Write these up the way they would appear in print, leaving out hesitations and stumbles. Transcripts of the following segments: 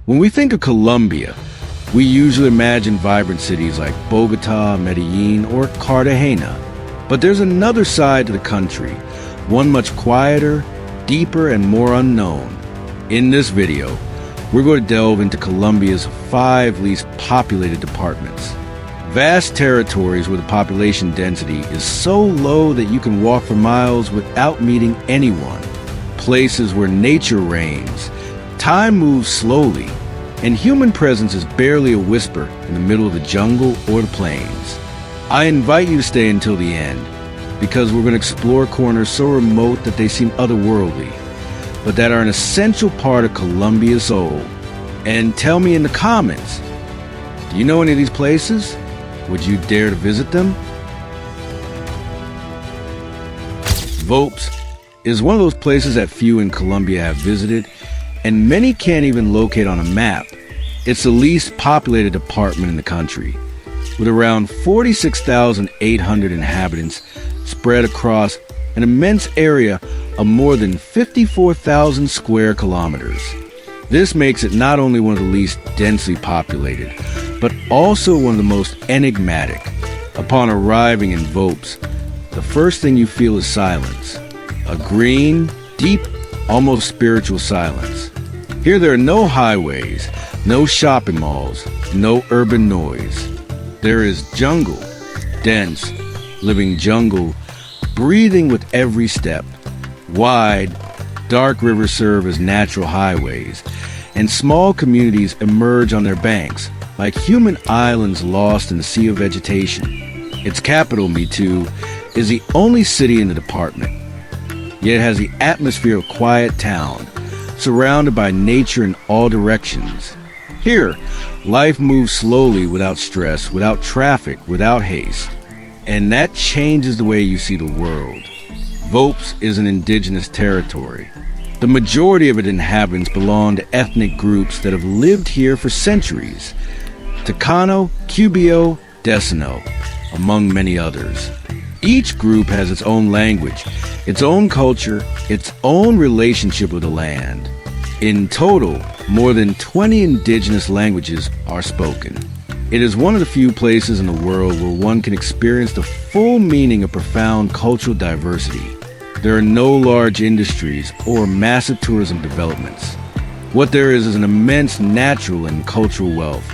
When we think of Colombia, we usually imagine vibrant cities like Bogota, Medellin, or Cartagena. But there's another side to the country, one much quieter, deeper, and more unknown. In this video, we're going to delve into Colombia's 5 least populated departments. Vast territories where the population density is so low that you can walk for miles without meeting anyone. Places where nature reigns, time moves slowly, and human presence is barely a whisper in the middle of the jungle or the plains. I invite you to stay until the end, because we're going to explore corners so remote that they seem otherworldly, but that are an essential part of Colombia's soul. And tell me in the comments, do you know any of these places? Would you dare to visit them? Vaupés is one of those places that few in Colombia have visited, and many can't even locate on a map. It's the least populated department in the country, with around 46,800 inhabitants spread across an immense area of more than 54,000 square kilometers. This makes it not only one of the least densely populated, but also one of the most enigmatic. Upon arriving in Vaupés, the first thing you feel is silence. A green, deep, almost spiritual silence. Here there are no highways, no shopping malls, no urban noise. There is jungle, dense, living jungle, breathing with every step. Wide, dark rivers serve as natural highways, and small communities emerge on their banks, like human islands lost in a sea of vegetation. Its capital, Mitu, is the only city in the department, yet it has the atmosphere of quiet town, surrounded by nature in all directions. Here, life moves slowly without stress, without traffic, without haste. And that changes the way you see the world. Vaupés is an indigenous territory. The majority of its inhabitants belong to ethnic groups that have lived here for centuries. Tacano, Cubio, Decino, among many others. Each group has its own language, its own culture, its own relationship with the land. In total, more than 20 indigenous languages are spoken. It is one of the few places in the world where one can experience the full meaning of profound cultural diversity. There are no large industries or massive tourism developments. What there is an immense natural and cultural wealth,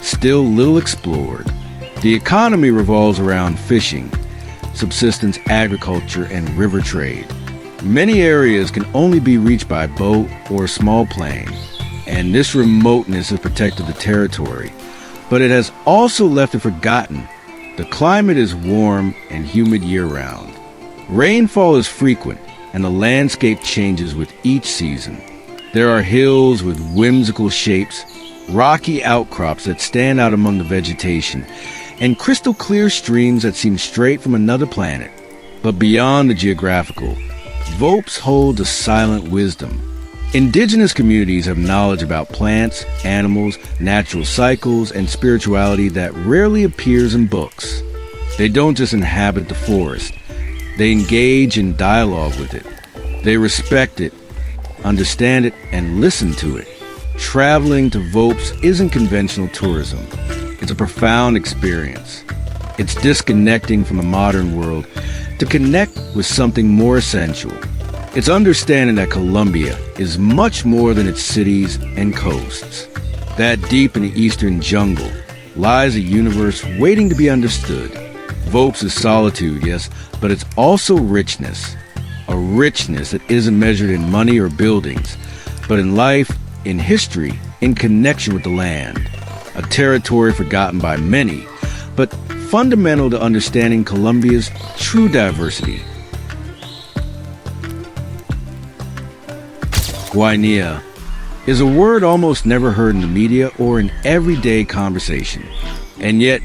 still little explored. The economy revolves around fishing, subsistence agriculture, and river trade. Many areas can only be reached by boat or small plane, and this remoteness has protected the territory. But it has also left it forgotten. The climate is warm and humid year-round. Rainfall is frequent, and the landscape changes with each season. There are hills with whimsical shapes, rocky outcrops that stand out among the vegetation, and crystal-clear streams that seem straight from another planet. But beyond the geographical, Vaupés holds a silent wisdom. Indigenous communities have knowledge about plants, animals, natural cycles, and spirituality that rarely appears in books. They don't just inhabit the forest. They engage in dialogue with it. They respect it, understand it, and listen to it. Traveling to Vaupés isn't conventional tourism. It's a profound experience. It's disconnecting from the modern world to connect with something more essential. It's understanding that Colombia is much more than its cities and coasts. That deep in the eastern jungle lies a universe waiting to be understood. Vaupés is solitude, yes, but it's also richness. A richness that isn't measured in money or buildings, but in life, in history, in connection with the land. A territory forgotten by many, but fundamental to understanding Colombia's true diversity. Guainía is a word almost never heard in the media or in everyday conversation, and yet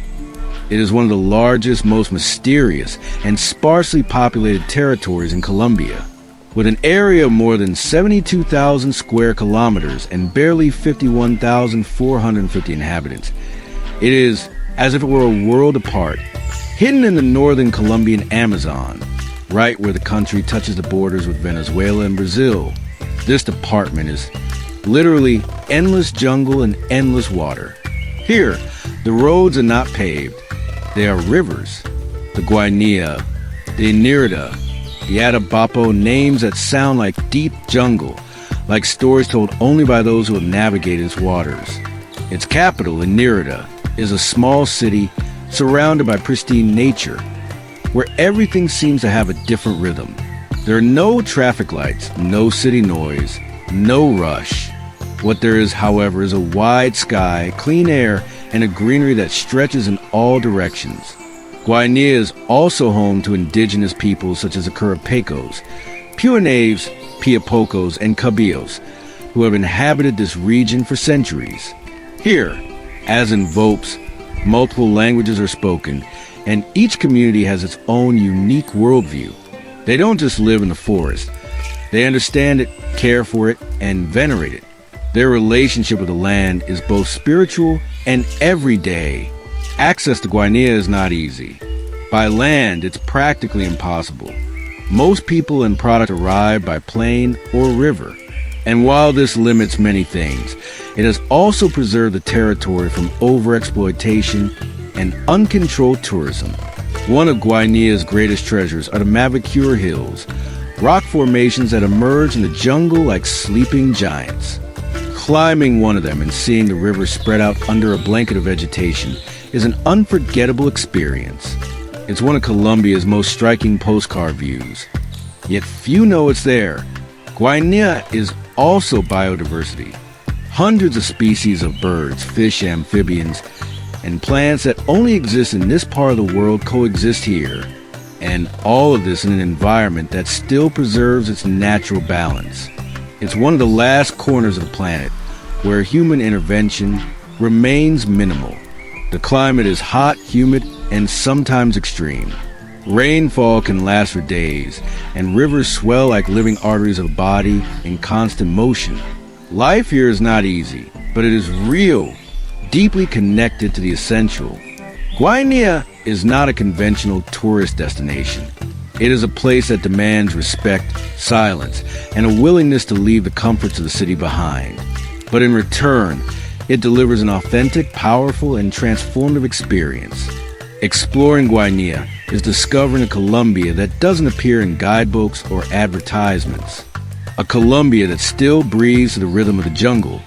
it is one of the largest, most mysterious, and sparsely populated territories in Colombia. With an area of more than 72,000 square kilometers and barely 51,450 inhabitants, it is as if it were a world apart, hidden in the northern Colombian Amazon, right where the country touches the borders with Venezuela and Brazil. This department is Literally, endless jungle and endless water. Here, the roads are not paved. They are rivers. The Guainia, the Inirida, the Atabapo, names that sound like deep jungle, like stories told only by those who have navigated its waters. Its capital, Inirida, is a small city surrounded by pristine nature, where everything seems to have a different rhythm. There are no traffic lights, no city noise, no rush. What there is, however, is a wide sky, clean air, and a greenery that stretches in all directions. Guainia is also home to indigenous peoples such as the Curapecos, Puanaves, Piapocos, and Cabillos, who have inhabited this region for centuries. Here, as in Vaupés, multiple languages are spoken, and each community has its own unique worldview. They don't just live in the forest. They understand it, care for it, and venerate it. Their relationship with the land is both spiritual and everyday. Access to Guainia is not easy. By land, it's practically impossible. Most people and product arrive by plane or river. And while this limits many things, it has also preserved the territory from overexploitation and uncontrolled tourism. One of Guainia's greatest treasures are the Mavicure Hills, rock formations that emerge in the jungle like sleeping giants. Climbing one of them and seeing the river spread out under a blanket of vegetation is an unforgettable experience. It's one of Colombia's most striking postcard views. Yet few know it's there. Guainia is also biodiversity. Hundreds of species of birds, fish, amphibians, and plants that only exist in this part of the world coexist here. And all of this in an environment that still preserves its natural balance. It's one of the last corners of the planet where human intervention remains minimal. The climate is hot, humid, and sometimes extreme. Rainfall can last for days, and rivers swell like living arteries of a body in constant motion. Life here is not easy, but it is real, deeply connected to the essential. Guainia is not a conventional tourist destination. It is a place that demands respect, silence, and a willingness to leave the comforts of the city behind. But in return, it delivers an authentic, powerful, and transformative experience. Exploring Guainia is discovering a Colombia that doesn't appear in guidebooks or advertisements. A Colombia that still breathes to the rhythm of the jungle,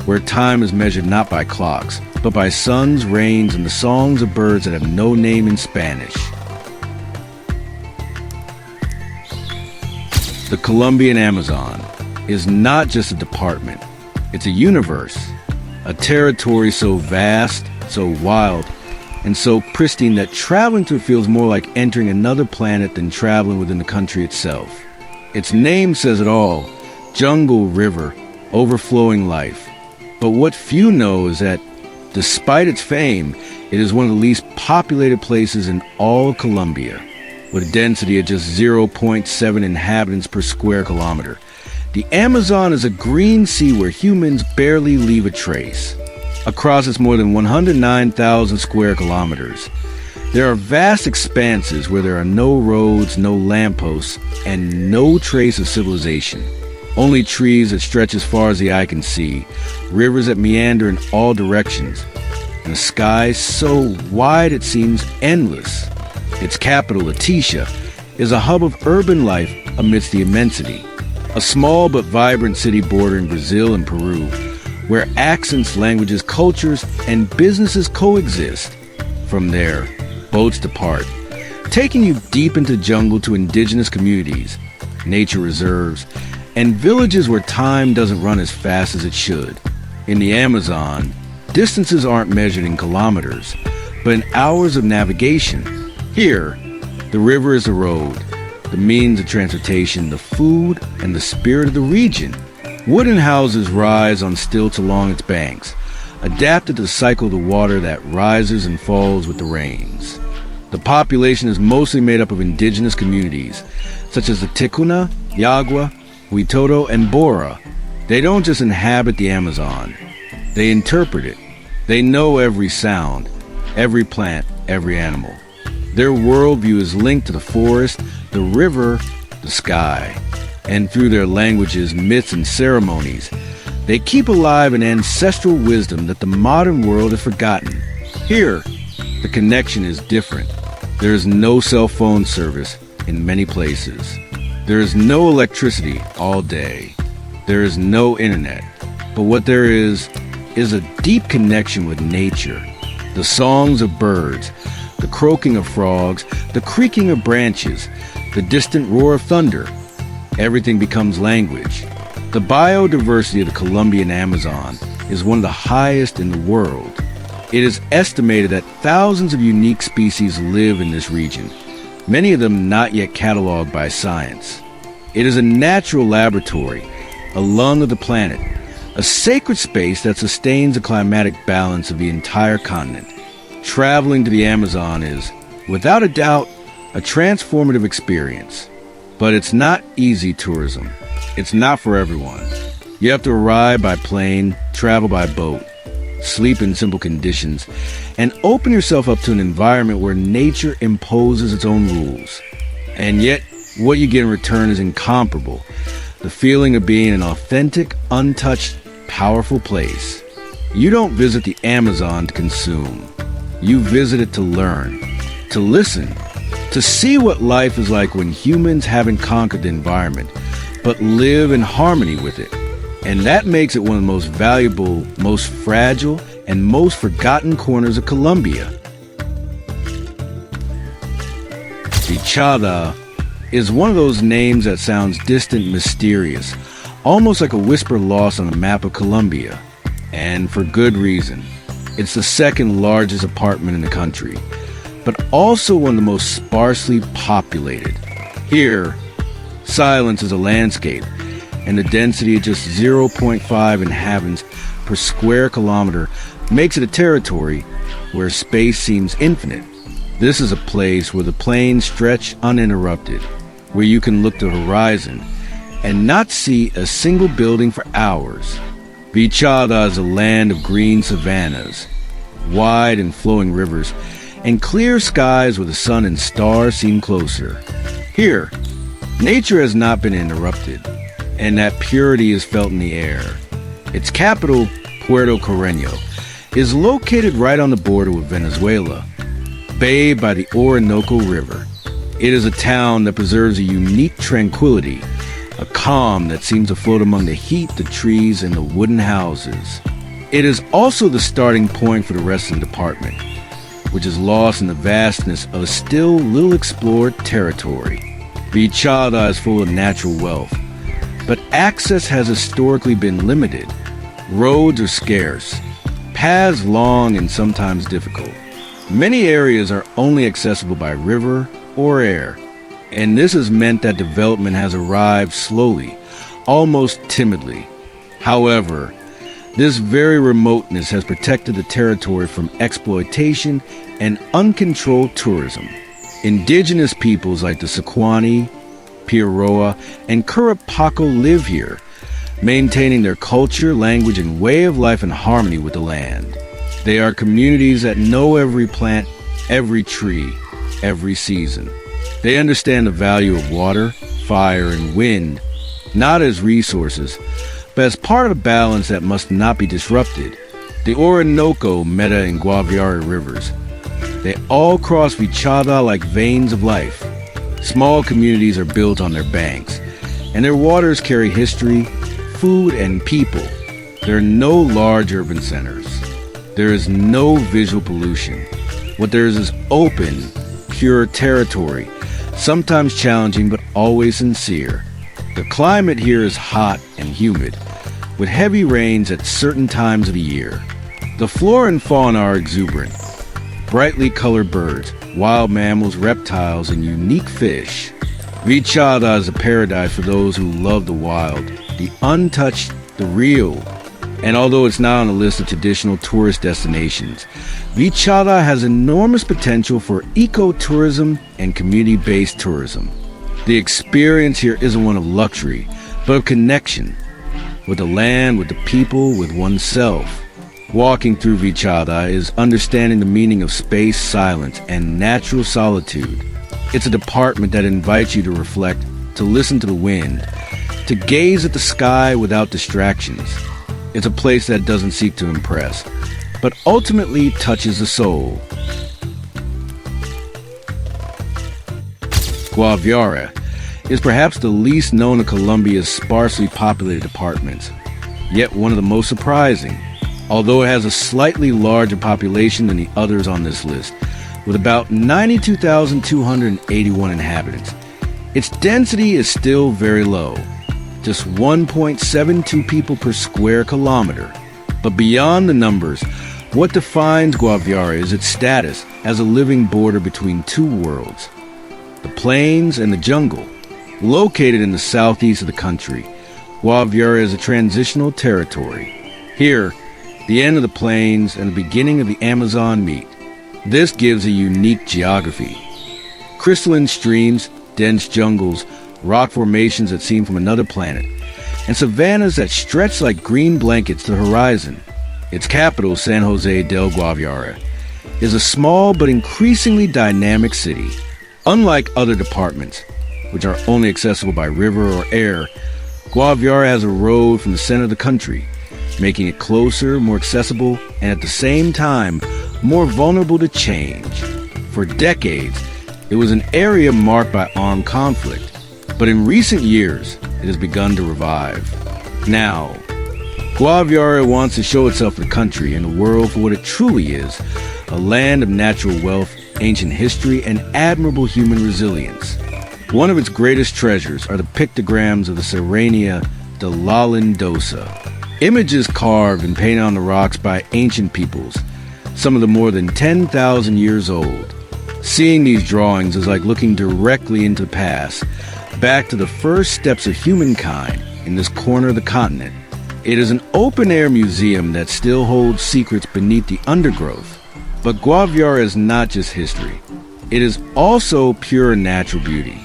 where time is measured not by clocks, but by suns, rains, and the songs of birds that have no name in Spanish. The Colombian Amazon is not just a department, it's a universe, a territory so vast, so wild, and so pristine that traveling through it feels more like entering another planet than traveling within the country itself. Its name says it all: jungle, river, overflowing life. But what few know is that, despite its fame, it is one of the least populated places in all of Colombia, with a density of just 0.7 inhabitants per square kilometer. The Amazon is a green sea where humans barely leave a trace. Across its more than 109,000 square kilometers, there are vast expanses where there are no roads, no lampposts, and no trace of civilization. Only trees that stretch as far as the eye can see, rivers that meander in all directions, and a sky so wide it seems endless. Its capital, Leticia, is a hub of urban life amidst the immensity. A small but vibrant city bordering Brazil and Peru, where accents, languages, cultures, and businesses coexist. From there, boats depart, taking you deep into the jungle to indigenous communities, nature reserves, and villages where time doesn't run as fast as it should. In the Amazon, distances aren't measured in kilometers, but in hours of navigation. Here, the river is the road, the means of transportation, the food, and the spirit of the region. Wooden houses rise on stilts along its banks, adapted to the cycle of the water that rises and falls with the rains. The population is mostly made up of indigenous communities, such as the Ticuna, Yagua, Huitoto, and Bora. They don't just inhabit the Amazon, they interpret it. They know every sound, every plant, every animal. Their worldview is linked to the forest, the river, the sky. And through their languages, myths, and ceremonies, They keep alive an ancestral wisdom that the modern world has forgotten. Here, the connection is different. There is no cell phone service in many places. There is no electricity all day. There is no internet. But what there is a deep connection with nature. The songs of birds, the croaking of frogs, the creaking of branches, the distant roar of thunder. Everything becomes language. The biodiversity of the Colombian Amazon is one of the highest in the world. It is estimated that thousands of unique species live in this region, many of them not yet cataloged by science. It is a natural laboratory, a lung of the planet, a sacred space that sustains the climatic balance of the entire continent. Traveling to the Amazon is, without a doubt, a transformative experience. But it's not easy tourism. It's not for everyone. You have to arrive by plane, travel by boat, sleep in simple conditions, and open yourself up to an environment where nature imposes its own rules. And yet, what you get in return is incomparable. The feeling of being in an authentic, untouched, powerful place. You don't visit the Amazon to consume. You visit it to learn, to listen, to see what life is like when humans haven't conquered the environment, but live in harmony with it. And that makes it one of the most valuable, most fragile, and most forgotten corners of Colombia. Vichada is one of those names that sounds distant, mysterious, almost like a whisper lost on a map of Colombia. And for good reason. It's the second largest department in the country, but also one of the most sparsely populated. Here, silence is a landscape, and the density of just 0.5 inhabitants per square kilometer makes it a territory where space seems infinite. This is a place where the plains stretch uninterrupted, where you can look to the horizon and not see a single building for hours. Vichada is a land of green savannas, wide and flowing rivers, and clear skies where the sun and stars seem closer. Here, nature has not been interrupted, and that purity is felt in the air. Its capital, Puerto Carreño, is located right on the border with Venezuela, bathed by the Orinoco River. It is a town that preserves a unique tranquility, a calm that seems to float among the heat, the trees, and the wooden houses. It is also the starting point for the rest of the department, which is lost in the vastness of a still little explored territory. Vichada is full of natural wealth, but access has historically been limited. Roads are scarce, paths long and sometimes difficult. Many areas are only accessible by river or air, and this has meant that development has arrived slowly, almost timidly. However, this very remoteness has protected the territory from exploitation and uncontrolled tourism. Indigenous peoples like the Sequani, Piaroa, and Curapaco live here, maintaining their culture, language, and way of life in harmony with the land. They are communities that know every plant, every tree, every season. They understand the value of water, fire, and wind, not as resources, but as part of a balance that must not be disrupted. The Orinoco, Meta, and Guaviare rivers, they all cross Vichada like veins of life. Small communities are built on their banks, and their waters carry history, food, and people. There are no large urban centers. There is no visual pollution. What there is open, pure territory, sometimes challenging but always sincere. The climate here is hot and humid, with heavy rains at certain times of the year. The flora and fauna are exuberant. Brightly colored birds, wild mammals, reptiles, and unique fish. Vichada is a paradise for those who love the wild, the untouched, the real. And although it's not on the list of traditional tourist destinations, Vichada has enormous potential for ecotourism and community-based tourism. The experience here isn't one of luxury, but of connection, with the land, with the people, with oneself. Walking through Vichada is understanding the meaning of space, silence, and natural solitude. It's a department that invites you to reflect, to listen to the wind, to gaze at the sky without distractions. It's a place that doesn't seek to impress, but ultimately touches the soul. Guaviare is perhaps the least known of Colombia's sparsely populated departments, yet one of the most surprising, although it has a slightly larger population than the others on this list, with about 92,281 inhabitants. Its density is still very low, just 1.72 people per square kilometer. But beyond the numbers, what defines Guaviare is its status as a living border between two worlds, the plains and the jungle. Located in the southeast of the country, Guaviare is a transitional territory. Here, the end of the plains and the beginning of the Amazon meet. This gives a unique geography. Crystalline streams, dense jungles, rock formations that seem from another planet, and savannas that stretch like green blankets to the horizon. Its capital, San Jose del Guaviare, is a small but increasingly dynamic city. Unlike other departments, which are only accessible by river or air, Guaviare has a road from the center of the country, making it closer, more accessible, and at the same time, more vulnerable to change. For decades, it was an area marked by armed conflict, but in recent years, it has begun to revive. Now, Guaviare wants to show itself to the country and the world for what it truly is, a land of natural wealth, ancient history, and admirable human resilience. One of its greatest treasures are the pictograms of the Serrania de la Lindosa, images carved and painted on the rocks by ancient peoples, some of them more than 10,000 years old. Seeing these drawings is like looking directly into the past, back to the first steps of humankind in this corner of the continent. It is an open-air museum that still holds secrets beneath the undergrowth. But Guaviare is not just history. It is also pure natural beauty.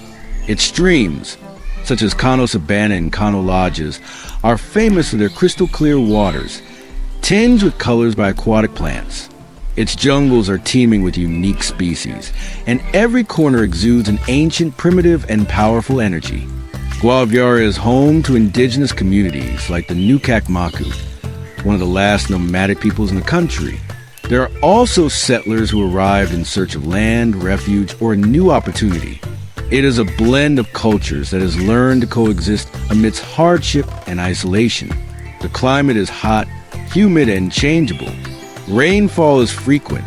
Its streams, such as Cano Sabana and Cano Lodges, are famous for their crystal-clear waters, tinged with colors by aquatic plants. Its jungles are teeming with unique species, and every corner exudes an ancient, primitive, and powerful energy. Guaviare is home to indigenous communities like the Nukak-Maku, one of the last nomadic peoples in the country. There are also settlers who arrived in search of land, refuge, or a new opportunity. It is a blend of cultures that has learned to coexist amidst hardship and isolation. The climate is hot, humid, and changeable. Rainfall is frequent,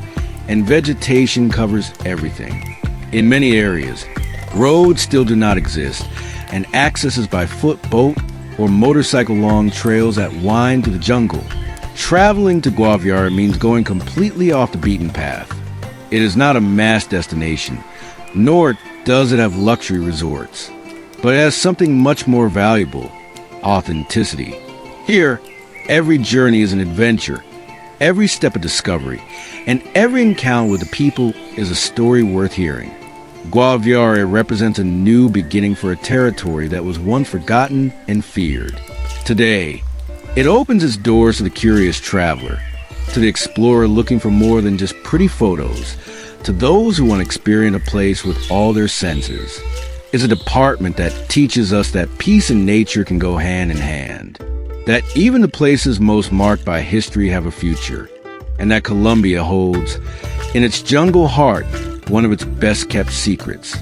and vegetation covers everything. In many areas, roads still do not exist, and access is by foot, boat, or motorcycle along trails that wind through the jungle. Traveling to Guaviare means going completely off the beaten path. It is not a mass destination, nor does it have luxury resorts, but it has something much more valuable: authenticity. Here, every journey is an adventure, every step a discovery, and every encounter with the people is a story worth hearing. Guaviare represents a new beginning for a territory that was once forgotten and feared. Today, it opens its doors to the curious traveler, to the explorer looking for more than just pretty photos, to those who want to experience a place with all their senses. It's a department that teaches us that peace and nature can go hand in hand, that even the places most marked by history have a future, and that Colombia holds, in its jungle heart, one of its best-kept secrets.